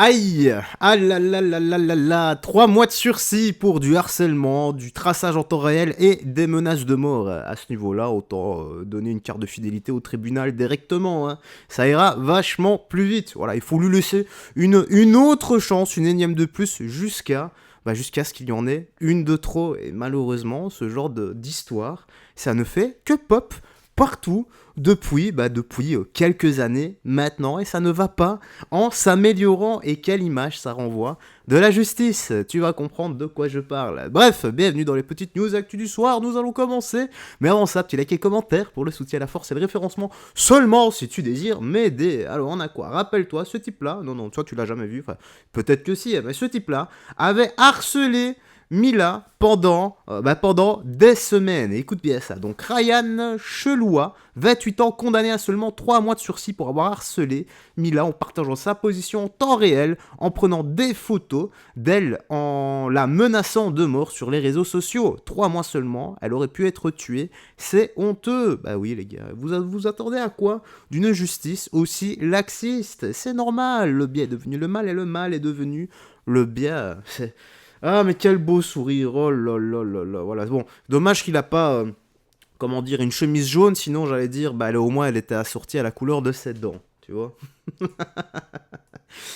Aïe! Ah là là là là là là! 3 mois de sursis pour du harcèlement, du traçage en temps réel et des menaces de mort. À ce niveau-là, autant donner une carte de fidélité au tribunal directement, hein. Ça ira vachement plus vite. Voilà, il faut lui laisser une autre chance, une énième de plus, jusqu'à ce qu'il y en ait une de trop. Et malheureusement, ce genre d'histoire, ça ne fait que pop partout depuis quelques années maintenant, et ça ne va pas en s'améliorant. Et quelle image ça renvoie de la justice, tu vas comprendre de quoi je parle. Bref, bienvenue dans les petites news actu du soir, nous allons commencer. Mais avant ça, petit like et commentaire pour le soutien à la force et le référencement, seulement si tu désires m'aider. Alors on a quoi? Rappelle-toi, ce type-là, non, toi tu l'as jamais vu, enfin, peut-être que si, mais ce type-là avait harcelé Mila pendant des semaines. Et écoute bien ça. Donc Ryan Cheloua, 28 ans, condamné à seulement 3 mois de sursis pour avoir harcelé Mila en partageant sa position en temps réel, en prenant des photos d'elle, en la menaçant de mort sur les réseaux sociaux. 3 mois seulement, elle aurait pu être tuée. C'est honteux. Bah oui les gars, vous attendez à quoi d'une justice aussi laxiste? C'est normal, le bien est devenu le mal et le mal est devenu le bien. Ah, mais quel beau sourire, oh là là là là, voilà. Bon, dommage qu'il a pas, comment dire, une chemise jaune, sinon j'allais dire, au moins elle était assortie à la couleur de ses dents, tu vois.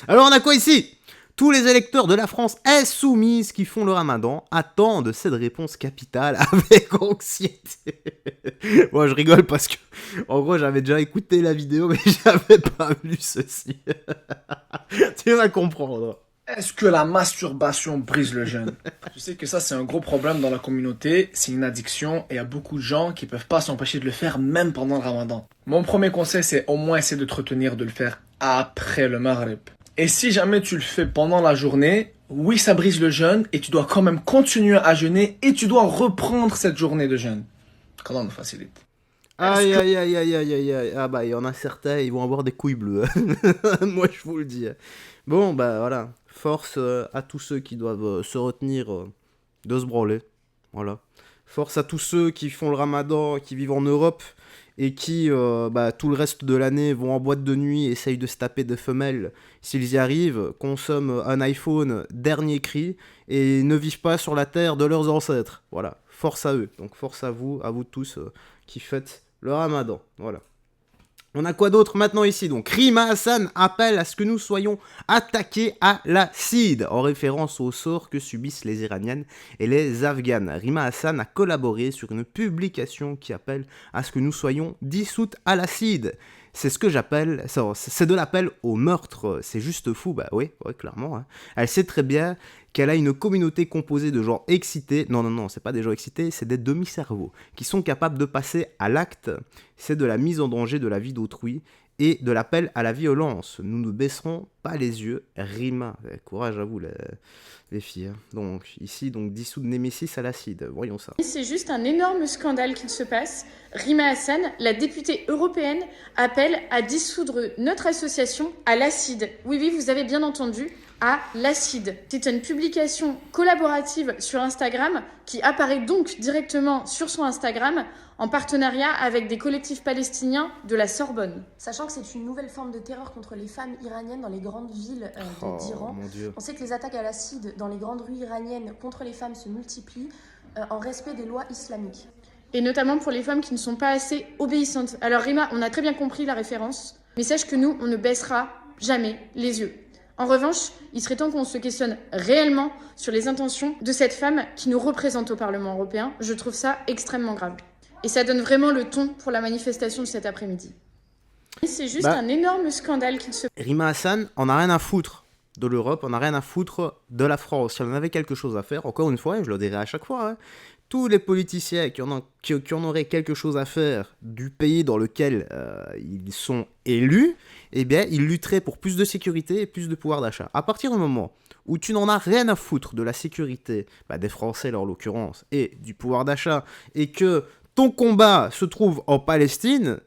Alors on a quoi ici? Tous les électeurs de la France insoumise qui font le ramadan attendent cette réponse capitale avec anxiété. Moi je rigole parce que, en gros, j'avais déjà écouté la vidéo, mais j'avais pas vu ceci. Tu vas comprendre. Est-ce que la masturbation brise le jeûne? Je sais que ça, c'est un gros problème dans la communauté. C'est une addiction et il y a beaucoup de gens qui peuvent pas s'empêcher de le faire même pendant le ramadan. Mon premier conseil, c'est au moins essayer de te retenir de le faire après le maghrib. Et si jamais tu le fais pendant la journée, oui, ça brise le jeûne et tu dois quand même continuer à jeûner et tu dois reprendre cette journée de jeûne. Quand on me facilite. Est-ce Aïe que aïe aïe aïe aïe aïe aïe. Ah bah il y en a certains, ils vont avoir des couilles bleues. Moi je vous le dis. Bon bah voilà, force à tous ceux qui doivent se retenir de se branler. Voilà. Force à tous ceux qui font le ramadan, qui vivent en Europe et qui tout le reste de l'année vont en boîte de nuit, essayent de se taper des femelles s'ils y arrivent, consomment un iPhone dernier cri et ne vivent pas sur la terre de leurs ancêtres. Voilà, force à eux. Donc force à vous tous qui faites le ramadan. Voilà. On a quoi d'autre maintenant ici? Donc Rima Hassan appelle à ce que nous soyons attaqués à l'acide, en référence au sort que subissent les Iraniennes et les Afghanes. Rima Hassan a collaboré sur une publication qui appelle à ce que nous soyons dissoutes à l'acide. C'est ce que j'appelle, c'est de l'appel au meurtre. C'est juste fou, bah oui, clairement, hein. Elle sait très bien qu'elle a une communauté composée de gens excités. Non, c'est pas des gens excités, c'est des demi-cerveaux qui sont capables de passer à l'acte. C'est de la mise en danger de la vie d'autrui et de l'appel à la violence. Nous ne baisserons pas les yeux. Rima, courage à vous les filles, hein. Donc ici, dissoudre Némésis à l'acide. Voyons ça. C'est juste un énorme scandale qui se passe. Rima Hassan, la députée européenne, appelle à dissoudre notre association à l'acide. Oui, vous avez bien entendu, à l'acide. C'est une publication collaborative sur Instagram qui apparaît donc directement sur son Instagram en partenariat avec des collectifs palestiniens de la Sorbonne. Sachant que c'est une nouvelle forme de terreur contre les femmes iraniennes dans les grandes villes d'Iran. Mon Dieu. On sait que les attaques à l'acide dans les grandes rues iraniennes contre les femmes se multiplient en respect des lois islamiques. Et notamment pour les femmes qui ne sont pas assez obéissantes. Alors Rima, on a très bien compris la référence, mais sache que nous, on ne baissera jamais les yeux. En revanche, il serait temps qu'on se questionne réellement sur les intentions de cette femme qui nous représente au Parlement européen. Je trouve ça extrêmement grave. Et ça donne vraiment le ton pour la manifestation de cet après-midi. C'est juste un énorme scandale qui se... Rima Hassan, on n'a rien à foutre de l'Europe, on n'a rien à foutre de la France. Si on avait quelque chose à faire, encore une fois, et je le dirai à chaque fois, hein, tous les politiciens qui en auraient quelque chose à faire du pays dans lequel ils sont élus, eh bien, ils lutteraient pour plus de sécurité et plus de pouvoir d'achat. À partir du moment où tu n'en as rien à foutre de la sécurité, des Français là, en l'occurrence, et du pouvoir d'achat, et que ton combat se trouve en Palestine,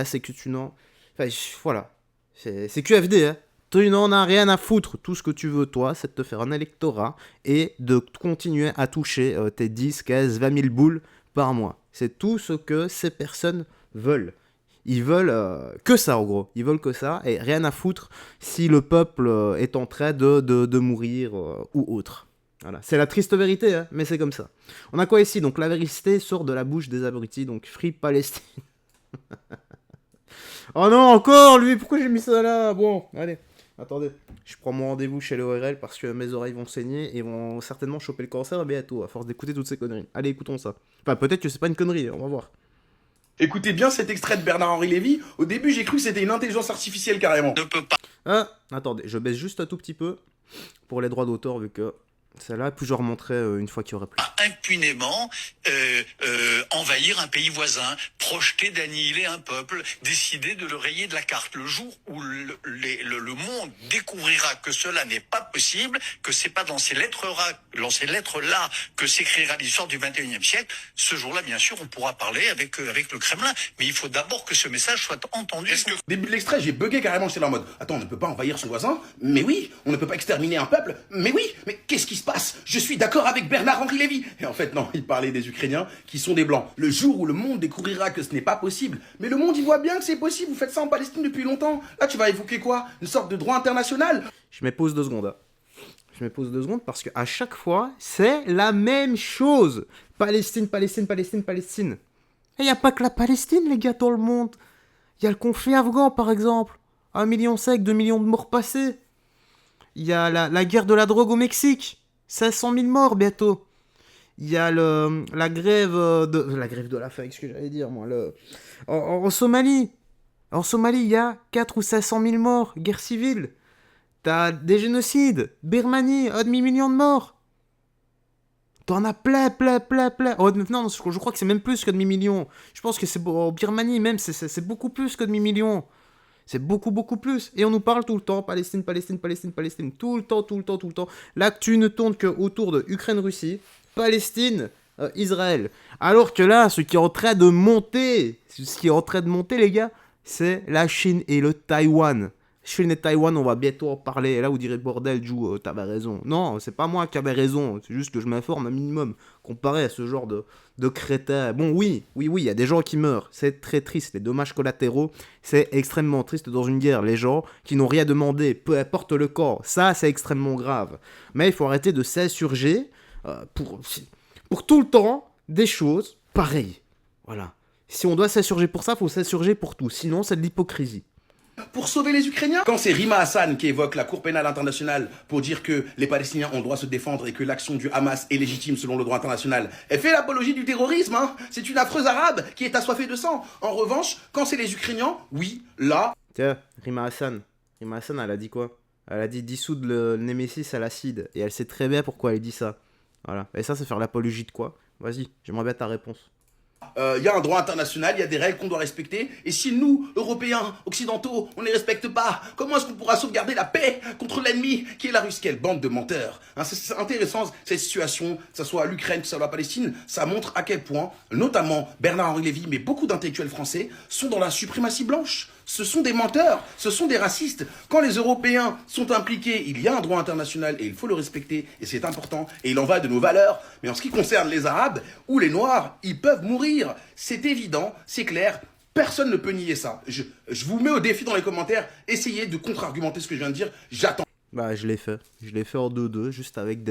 c'est que tu n'en... Enfin, voilà. C'est QFD, hein. Tu n'en as rien à foutre. Tout ce que tu veux, toi, c'est de te faire un électorat et de continuer à toucher tes 10, 15, 20 000 boules par mois. C'est tout ce que ces personnes veulent. Ils veulent que ça, en gros. Ils veulent que ça, et rien à foutre si le peuple est en train de mourir ou autre. Voilà. C'est la triste vérité, hein, mais c'est comme ça. On a quoi ici? Donc la vérité sort de la bouche des abrutis, donc Free Palestine. Oh non, encore lui, pourquoi j'ai mis ça là? Bon, allez, attendez. Je prends mon rendez-vous chez l'ORL parce que mes oreilles vont saigner et vont certainement choper le cancer bientôt, à force d'écouter toutes ces conneries. Allez, écoutons ça. Enfin, peut-être que c'est pas une connerie, on va voir. Écoutez bien cet extrait de Bernard-Henri Lévy. Au début, j'ai cru que c'était une intelligence artificielle carrément. Ne peut pas Ah, attendez, je baisse juste un tout petit peu pour les droits d'auteur, vu que celle-là, puis je remonterai une fois qu'il y aura plus. impunément envahir un pays voisin, projeter d'annihiler un peuple, décider de le rayer de la carte. Le jour où le monde découvrira que cela n'est pas possible, que c'est pas dans ces lettres-là que s'écrira l'histoire du 21e siècle, ce jour-là, bien sûr, on pourra parler avec le Kremlin. Mais il faut d'abord que ce message soit entendu. Début de l'extrait, j'ai bugué carrément, j'étais là en mode attends, on ne peut pas envahir son voisin? Mais oui, on ne peut pas exterminer un peuple? Mais oui, mais qu'est-ce qui se passe? Je suis d'accord avec Bernard-Henri Lévy. Et en fait, non, il parlait des Ukrainiens qui sont des Blancs. Le jour où le monde découvrira que ce n'est pas possible, mais le monde il voit bien que c'est possible, vous faites ça en Palestine depuis longtemps. Là, tu vas évoquer quoi? Une sorte de droit international? Je mets pause 2 secondes. Hein. Je mets pause 2 secondes parce qu'à chaque fois, c'est la même chose. Palestine, Palestine, Palestine, Palestine. Et il n'y a pas que la Palestine, les gars, dans le monde. Il y a le conflit afghan, par exemple. 1,5 million, 2 millions de morts passés. Il y a la guerre de la drogue au Mexique. 500 000 morts bientôt. Il y a la grève de la faim, qu'est-ce que j'allais dire, moi. En Somalie. En Somalie, il y a 4 ou 500 000 morts. Guerre civile. T'as des génocides. Birmanie, 1,5 million de morts. T'en as plein. Oh, non, je crois que c'est même plus que demi-million. Je pense que c'est en Birmanie même, c'est beaucoup plus que demi-million. C'est beaucoup plus. Et on nous parle tout le temps, Palestine, Palestine, Palestine, Palestine. Tout le temps. L'actu ne tourne qu'autour de Ukraine-Russie, Palestine, Israël. Alors que là, ce qui est en train de monter, les gars, c'est la Chine et le Taïwan. Chine et Taïwan, on va bientôt en parler. Et là, vous direz, bordel, Jou, t'avais raison. Non, c'est pas moi qui avais raison. C'est juste que je m'informe un minimum, comparé à ce genre de crétins. Bon, oui, il y a des gens qui meurent. C'est très triste. Les dommages collatéraux, c'est extrêmement triste dans une guerre. Les gens qui n'ont rien demandé, peu importe le corps, ça, c'est extrêmement grave. Mais il faut arrêter de s'insurger pour tout le temps des choses pareilles. Voilà. Si on doit s'insurger pour ça, il faut s'insurger pour tout. Sinon, c'est de l'hypocrisie. Pour sauver les Ukrainiens? Quand c'est Rima Hassan qui évoque la Cour pénale internationale pour dire que les Palestiniens ont le droit de se défendre et que l'action du Hamas est légitime selon le droit international, elle fait l'apologie du terrorisme, hein. C'est une affreuse arabe qui est assoiffée de sang. En revanche, quand c'est les Ukrainiens, oui, là... Tiens, Rima Hassan, elle a dit quoi? Elle a dit dissoudre le Némésis à l'acide. Et elle sait très bien pourquoi elle dit ça. Voilà. Et ça, c'est faire l'apologie de quoi? Vas-y, j'aimerais bien ta réponse. Il y a un droit international, il y a des règles qu'on doit respecter. Et si nous, Européens, Occidentaux, on ne les respecte pas, comment est-ce qu'on pourra sauvegarder la paix contre l'ennemi qui est la Russie? Quelle bande de menteurs, hein. C'est intéressant cette situation, que ce soit l'Ukraine, que ce soit la Palestine. Ça montre à quel point, notamment Bernard-Henri Lévy, mais beaucoup d'intellectuels français, sont dans la suprématie blanche. Ce sont des menteurs, ce sont des racistes. Quand les Européens sont impliqués, il y a un droit international et il faut le respecter, et c'est important, et il en va de nos valeurs. Mais en ce qui concerne les Arabes ou les Noirs, ils peuvent mourir. C'est évident, c'est clair, personne ne peut nier ça. Je vous mets au défi dans les commentaires, essayez de contre-argumenter ce que je viens de dire, j'attends. Bah, je l'ai fait en 2-2, juste avec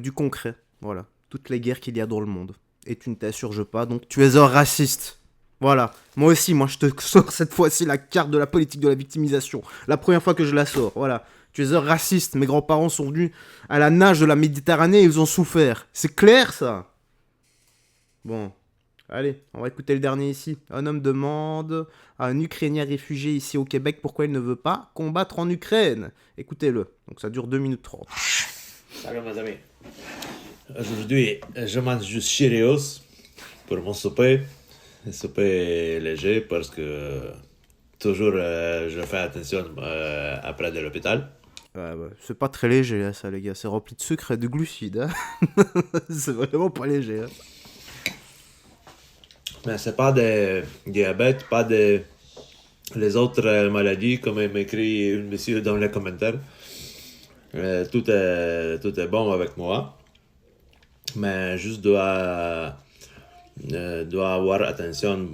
du concret, voilà. Toutes les guerres qu'il y a dans le monde. Et tu ne t'insurges pas, donc tu es un raciste. Voilà, moi aussi, je te sors cette fois-ci la carte de la politique de la victimisation. La première fois que je la sors, voilà. Tu es un raciste, mes grands-parents sont venus à la nage de la Méditerranée et ils ont souffert. C'est clair, ça? Bon, allez, on va écouter le dernier ici. Un homme demande à un Ukrainien réfugié ici au Québec pourquoi il ne veut pas combattre en Ukraine. Écoutez-le, donc ça dure 2 minutes 30. Salut mes amis. Aujourd'hui, je mange juste Cheerios pour mon souper. Souper léger parce que toujours je fais attention après de l'hôpital. C'est pas très léger hein, ça les gars, c'est rempli de sucre et de glucides. Hein. C'est vraiment pas léger. Hein. Mais c'est pas de diabète, pas de les autres maladies comme il m'écrit une monsieur dans les commentaires. Tout est bon avec moi. Mais juste dois avoir attention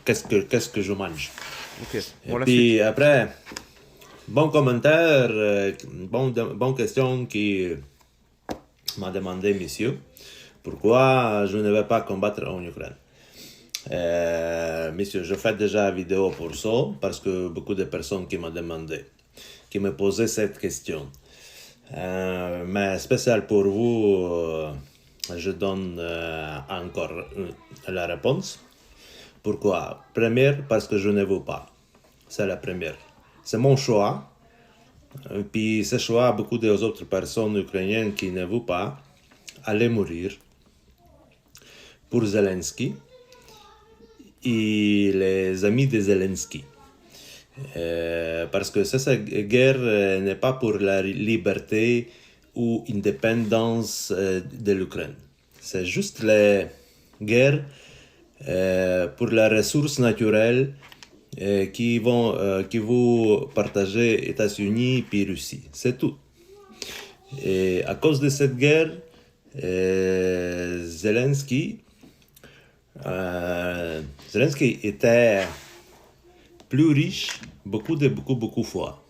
qu'est-ce que je mange. Ok. Et Bon, la puis suite. après, bon commentaire, bonne question qui m'a demandé, monsieur, pourquoi je ne vais pas combattre en Ukraine. Monsieur, je fais déjà une vidéo pour ça, parce que beaucoup de personnes qui m'ont demandé, qui me posaient cette question. Mais spécial pour vous, je donne encore la réponse. Pourquoi? Première, parce que je ne veux pas. C'est la première. C'est mon choix. Puis ce choix, beaucoup d'autres personnes ukrainiennes qui ne veulent pas aller mourir pour Zelensky et les amis de Zelensky. Parce que cette guerre n'est pas pour la liberté ou indépendance de l'Ukraine. C'est juste la guerre pour les ressources naturelles qui vont partager États-Unis et Russie. C'est tout. Et à cause de cette guerre, Zelensky était plus riche beaucoup fois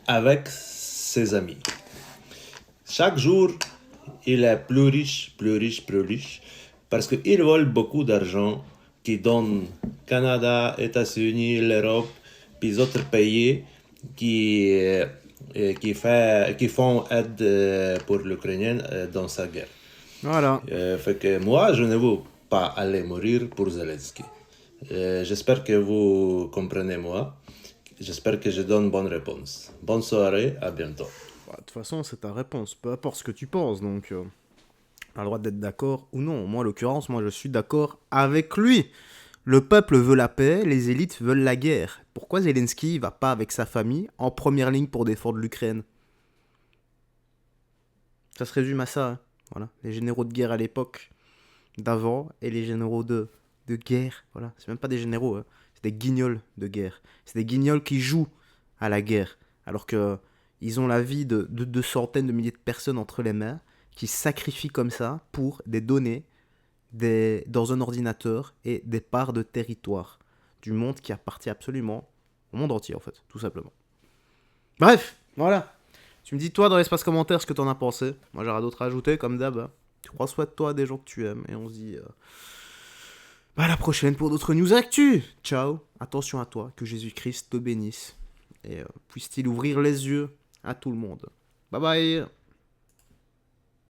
avec ses amis. Chaque jour, il est plus riche parce qu'il vole beaucoup d'argent qui donne Canada, États-Unis, l'Europe, puis d'autres pays qui font aide pour l'Ukrainien dans sa guerre. Voilà. Fait que moi, je ne veux pas aller mourir pour Zelensky. J'espère que vous comprenez moi. J'espère que je donne bonne réponse. Bonne soirée, à bientôt. Bah, de toute façon, c'est ta réponse. Peu importe ce que tu penses, donc... t'as le droit d'être d'accord ou non. Moi, en l'occurrence, je suis d'accord avec lui. Le peuple veut la paix, les élites veulent la guerre. Pourquoi Zelensky va pas avec sa famille en première ligne pour défendre l'Ukraine? Ça se résume à ça. Hein. Voilà. Les généraux de guerre à l'époque d'avant et les généraux de guerre. Voilà. C'est même pas des généraux, hein. C'est des guignols de guerre. C'est des guignols qui jouent à la guerre. Alors que ils ont la vie de centaines de milliers de personnes entre les mains, qui sacrifient comme ça pour des données dans un ordinateur et des parts de territoire du monde qui appartient absolument au monde entier, en fait, tout simplement. Bref, voilà. Tu me dis, toi, dans l'espace commentaire, ce que t'en as pensé. Moi, j'aurai d'autres à ajouter, comme d'hab. Hein. Tu crois, souhaite-toi des gens que tu aimes. Et on se dit à la prochaine pour d'autres news actu. Ciao. Attention à toi. Que Jésus-Christ te bénisse. Et puisse-t-il ouvrir les yeux à tout le monde. Bye bye.